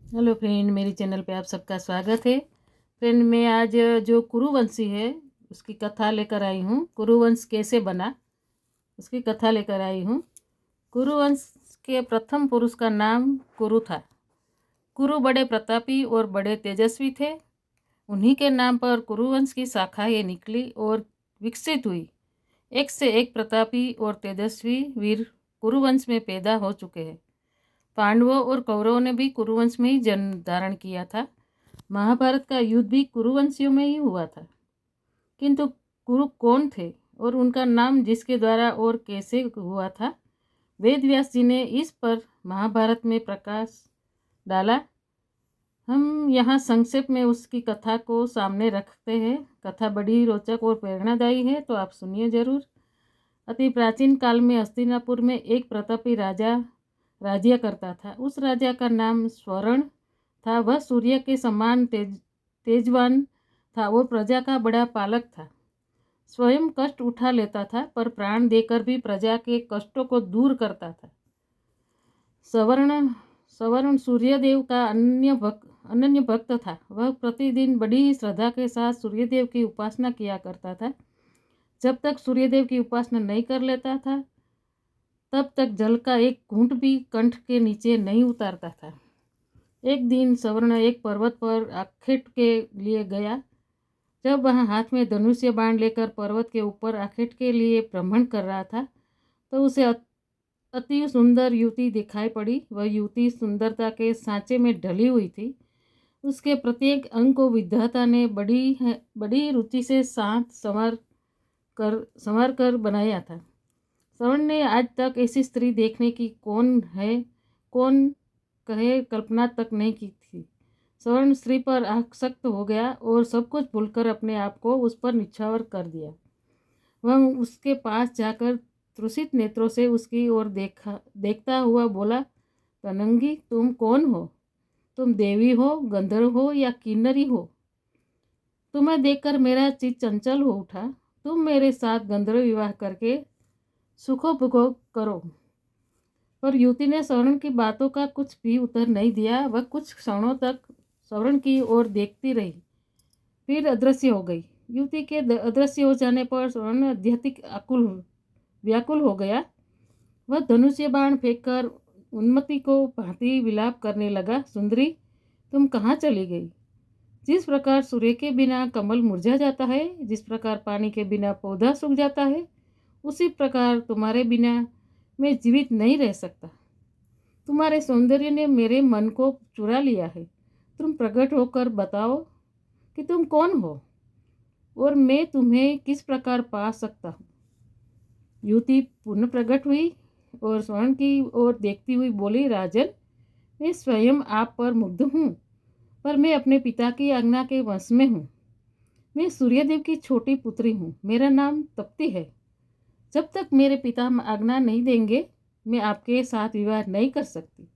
Hello friend, मेरी channel पे आप सबका स्वागत है। फ्रेंड, मैं आज जो कुरुवंशी है उसकी कथा लेकर आई हूँ। कुरुवंश कैसे बना उसकी कथा लेकर आई हूँ। कुरुवंश के प्रथम पुरुष का नाम कुरु था। कुरु बड़े प्रतापी और बड़े तेजस्वी थे। उन्हीं के नाम पर कुरुवंश की शाखाएं निकली और विकसित हुई। एक से एक प्रतापी और तेजस्वी वीर कुरुवंश में पैदा हो चुके हैं। पांडवों और कौरवों ने भी कुरुवंश में ही जन्म धारण किया था। महाभारत का युद्ध भी कुरुवंशियों में ही हुआ था। किंतु कुरु कौन थे और उनका नाम जिसके द्वारा और कैसे हुआ था, वेद व्यास जी ने इस पर महाभारत में प्रकाश डाला। हम यहाँ संक्षेप में उसकी कथा को सामने रखते हैं। कथा बड़ी रोचक और प्रेरणादायी है, तो आप सुनिए जरूर। अति प्राचीन काल में हस्तिनापुर में एक प्रतापी राजा राज्य करता था। उस राजा का नाम स्वर्ण था। वह सूर्य के समान तेजवान था। वो प्रजा का बड़ा पालक था। स्वयं कष्ट उठा लेता था, पर प्राण देकर भी प्रजा के कष्टों को दूर करता था। सवर्ण सवर्ण सूर्यदेव का अनन्य भक्त था। वह प्रतिदिन बड़ी श्रद्धा के साथ सूर्यदेव की उपासना किया करता था। जब तक सूर्यदेव की उपासना नहीं कर लेता था, तब तक जल का एक घूंट भी कंठ के नीचे नहीं उतारता था। एक दिन सवर्ण एक पर्वत पर आखेट के लिए गया। जब वह हाथ में धनुष्य बाण लेकर पर्वत के ऊपर आखेट के लिए भ्रमण कर रहा था, तो उसे अति सुंदर युवती दिखाई पड़ी। वह युवती सुंदरता के सांचे में ढली हुई थी। उसके प्रत्येक अंग को विधाता ने बड़ी रुचि से शांत संवार कर बनाया था। श्रवण ने आज तक ऐसी स्त्री देखने की कौन कहे कल्पना तक नहीं की थी। श्रवण स्त्री पर आसक्त हो गया और सब कुछ भूलकर अपने आप को उस पर निछावर कर दिया। वह उसके पास जाकर त्रुषित नेत्रों से उसकी ओर देखता हुआ बोला, तनंगी, तुम कौन हो? तुम देवी हो, गंधर्व हो या किन्नरी हो? तुम्हें देखकर मेरा चित्त चंचल हो उठा। तुम मेरे साथ गंधर्व विवाह करके सुखोपभोग करो। पर युवती ने श्रवण की बातों का कुछ भी उत्तर नहीं दिया। वह कुछ क्षणों तक श्रवण की ओर देखती रही, फिर अदृश्य हो गई। युवती के अदृश्य हो जाने पर श्रवण अत्यधिक व्याकुल हो गया। वह धनुष्य बाण फेंककर उन्मत्ति को भांति विलाप करने लगा, सुंदरी, तुम कहाँ चली गई? जिस प्रकार सूर्य के बिना कमल मुरझा जाता है, जिस प्रकार पानी के बिना पौधा सूख जाता है, उसी प्रकार तुम्हारे बिना मैं जीवित नहीं रह सकता। तुम्हारे सौंदर्य ने मेरे मन को चुरा लिया है। तुम प्रकट होकर बताओ कि तुम कौन हो और मैं तुम्हें किस प्रकार पा सकता हूँ। युवती पुनः प्रकट हुई और स्वर्ण की ओर देखती हुई बोली, राजन, मैं स्वयं आप पर मुग्ध हूँ, पर मैं अपने पिता की आज्ञा के वश में हूँ। मैं सूर्यदेव की छोटी पुत्री हूँ। मेरा नाम तप्ती है। जब तक मेरे पिता आज्ञा नहीं देंगे, मैं आपके साथ विवाह नहीं कर सकती।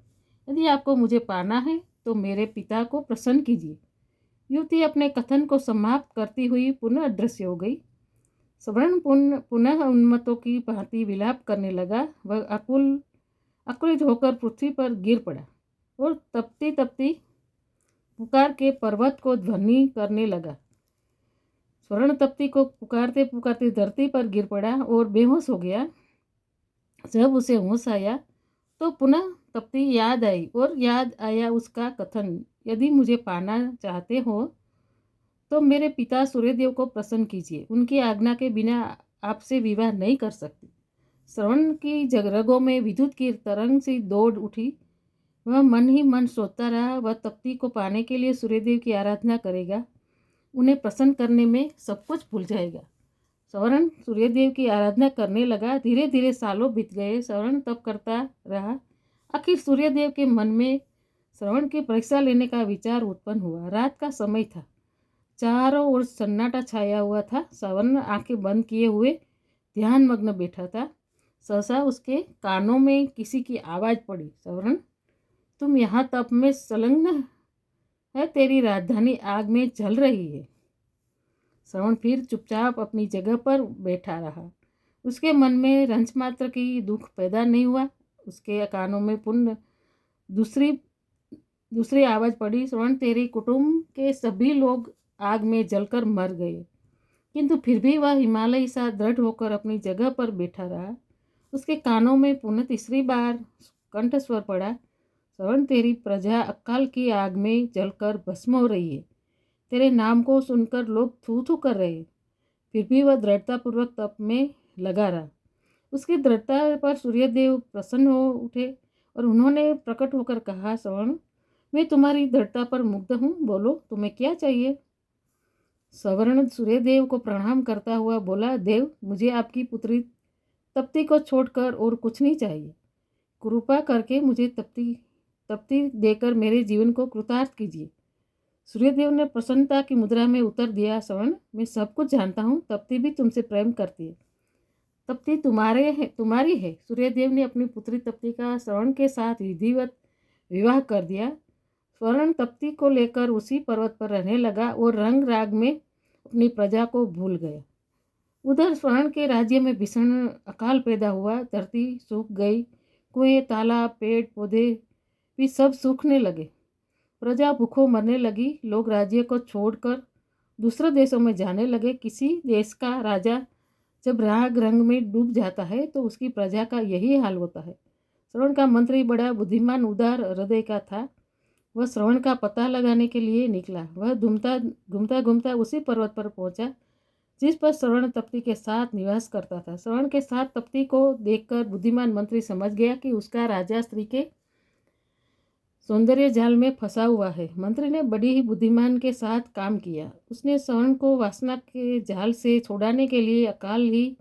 यदि आपको मुझे पाना है तो मेरे पिता को प्रसन्न कीजिए। युवती अपने कथन को समाप्त करती हुई पुनः अदृश्य हो गई। सवर्ण पुनः उन्मत्तों की भांति विलाप करने लगा। वह आकुलित होकर पृथ्वी पर गिर पड़ा और तपती तपती पुकार के पर्वत को ध्वनि करने लगा। स्वर्ण तप्ती को पुकारते पुकारते धरती पर गिर पड़ा और बेहोश हो गया। जब उसे होश आया तो पुनः तप्ती याद आई और याद आया उसका कथन, यदि मुझे पाना चाहते हो तो मेरे पिता सूर्यदेव को प्रसन्न कीजिए। उनकी आज्ञा के बिना आपसे विवाह नहीं कर सकती। श्रवण की जगरगों में विद्युत की तरंग सी दौड़ उठी। वह मन ही मन सोचता रहा, वह तप्ती को पाने के लिए सूर्यदेव की आराधना करेगा। उन्हें प्रसन्न करने में सब कुछ भूल जाएगा। श्रवण सूर्यदेव की आराधना करने लगा। धीरे धीरे सालों बीत गए। श्रवण तप करता रहा। आखिर सूर्यदेव के मन में श्रवण की परीक्षा लेने का विचार उत्पन्न हुआ। रात का समय था। चारों ओर सन्नाटा छाया हुआ था। श्रवण आंखें बंद किए हुए ध्यान मग्न बैठा था। सहसा उसके कानों में किसी की आवाज़ पड़ी, श्रवण, तुम यहाँ तप में संलग्न है? तेरी राजधानी आग में जल रही है। श्रवण फिर चुपचाप अपनी जगह पर बैठा रहा। उसके मन में रंच मात्र की दुख पैदा नहीं हुआ। उसके कानों में पुनः दूसरी दूसरी आवाज़ पड़ी, श्रवण तेरी कुटुंब के सभी लोग आग में जलकर मर गए। किंतु फिर भी वह हिमालय सा दृढ़ होकर अपनी जगह पर बैठा रहा। उसके कानों में पुनः तीसरी बार कंठ स्वर पड़ा, श्रवण तेरी प्रजा अकाल की आग में जलकर भस्म हो रही है। तेरे नाम को सुनकर लोग थू थू कर रहे। फिर भी वह दृढ़तापूर्वक तप में लगा रहा। उसकी दृढ़ता पर सूर्यदेव प्रसन्न हो उठे और उन्होंने प्रकट होकर कहा, श्रवण मैं तुम्हारी दृढ़ता पर मुग्ध हूँ, बोलो तुम्हें क्या चाहिए। सवर्ण सूर्यदेव को प्रणाम करता हुआ बोला, देव मुझे आपकी पुत्री तप्ती को छोड़कर और कुछ नहीं चाहिए। कृपा करके मुझे तप्ती तप्ती देकर मेरे जीवन को कृतार्थ कीजिए। सूर्यदेव ने प्रसन्नता की मुद्रा में उत्तर दिया, श्रवण मैं सब कुछ जानता हूँ, तप्ती भी तुमसे प्रेम करती है। तप्ती तुम्हारी है। सूर्यदेव ने अपनी पुत्री तप्ती का श्रवण के साथ विधिवत विवाह कर दिया। श्रवण तप्ती को लेकर उसी पर्वत पर रहने लगा और रंग राग में अपनी प्रजा को भूल गया। उधर श्रवण के राज्य में भीषण अकाल पैदा हुआ। धरती सूख गई, कुएं, तालाब, पेड़ पौधे भी सब सूखने लगे। प्रजा भूखों मरने लगी। लोग राज्य को छोड़कर दूसरे देशों में जाने लगे। किसी देश का राजा जब राग रंग में डूब जाता है तो उसकी प्रजा का यही हाल होता है। श्रवण का मंत्री बड़ा बुद्धिमान उदार हृदय का था। वह श्रवण का पता लगाने के लिए निकला। वह घूमता घूमता उसी पर्वत पर पहुंचा जिस पर श्रवण तप्ती के साथ निवास करता था। श्रवण के साथ तप्ती को देखकर बुद्धिमान मंत्री समझ गया कि उसका राजा स्त्री के सौंदर्य जाल में फंसा हुआ है। मंत्री ने बड़ी ही बुद्धिमान के साथ काम किया। उसने श्रवण को वासना के जाल से छुड़ाने के लिए अकाल ही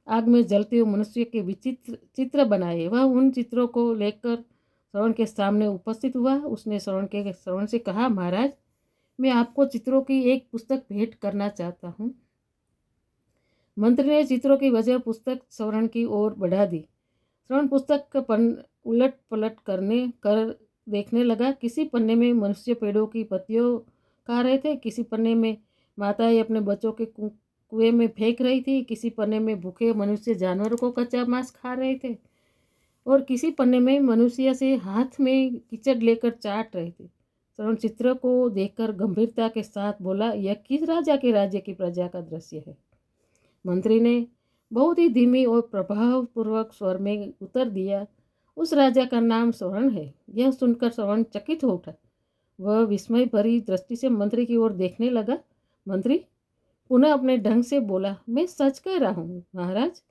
आग में जलते हुए मनुष्य के विचित्र चित्र बनाए। वह उन चित्रों को लेकर श्रवण के सामने उपस्थित हुआ। उसने श्रवण से कहा, महाराज मैं आपको चित्रों की एक पुस्तक भेंट करना चाहता हूँ। मंत्री ने चित्रों की वजह पुस्तक श्रवण की ओर बढ़ा दी। श्रवण पुस्तक का उलट पलट कर देखने लगा। किसी पन्ने में मनुष्य पेड़ों की पत्तियों खा रहे थे, किसी पन्ने में माताएं अपने बच्चों के कुएं में फेंक रही थी, किसी पन्ने में भूखे मनुष्य जानवरों को कच्चा मांस खा रहे थे और किसी पन्ने में मनुष्य से हाथ में कीचड़ लेकर चाट रहे थे। श्रवण चित्र को देखकर गंभीरता के साथ बोला, यह किस राजा के राज्य की प्रजा का दृश्य है। मंत्री ने बहुत ही धीमी और प्रभावपूर्वक स्वर में उत्तर दिया, उस राजा का नाम श्रवण है। यह सुनकर श्रवण चकित हो उठा। वह विस्मय भरी दृष्टि से मंत्री की ओर देखने लगा। मंत्री पुनः अपने ढंग से बोला, मैं सच कह रहा हूँ महाराज,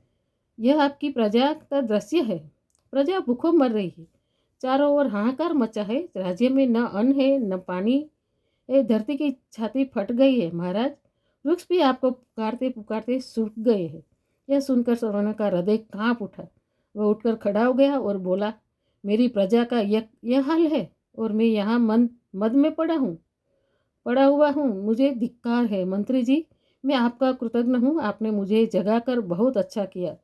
यह आपकी प्रजा का दृश्य है। प्रजा भूखों मर रही है, चारों ओर हाहाकार मचा है। राज्य में न अन्न है न पानी है। धरती की छाती फट गई है महाराज। वृक्ष भी आपको पुकारते पुकारते सूख गए हैं। यह सुनकर श्रवण का हृदय कांप उठा। वह उठकर खड़ा हो गया और बोला, मेरी प्रजा का यह हाल है और मैं यहाँ मद में पड़ा हुआ हूँ। मुझे धिक्कार है। मंत्री जी मैं आपका कृतज्ञ हूँ, आपने मुझे जगाकर बहुत अच्छा किया।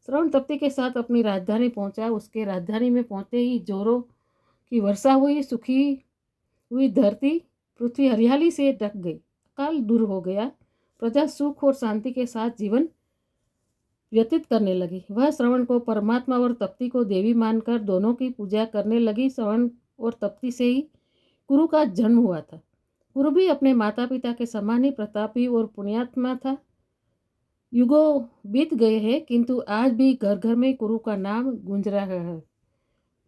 श्रवण तप्ती के साथ अपनी राजधानी पहुँचा। उसके राजधानी में पहुँचते ही जोरों की वर्षा हुई। सूखी हुई धरती पृथ्वी हरियाली से ढक गई। अकाल दूर हो गया। प्रजा सुख और शांति के साथ जीवन व्यतीत करने लगी। वह श्रवण को परमात्मा और तप्ती को देवी मानकर दोनों की पूजा करने लगी। श्रवण और तप्ती से ही कुरु का जन्म हुआ था। कुरु भी अपने माता पिता के समान ही प्रतापी और पुण्यात्मा था। युगों बीत गए हैं किंतु आज भी घर घर में कुरु का नाम गूंज रहा है।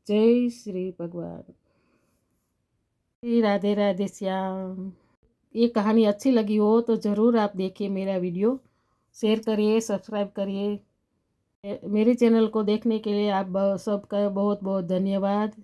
जय श्री भगवान। राधे राधे श्याम। ये कहानी अच्छी लगी हो तो ज़रूर आप देखिए मेरा वीडियो, शेयर करिए, सब्सक्राइब करिए। मेरे चैनल को देखने के लिए आप सबका बहुत बहुत धन्यवाद।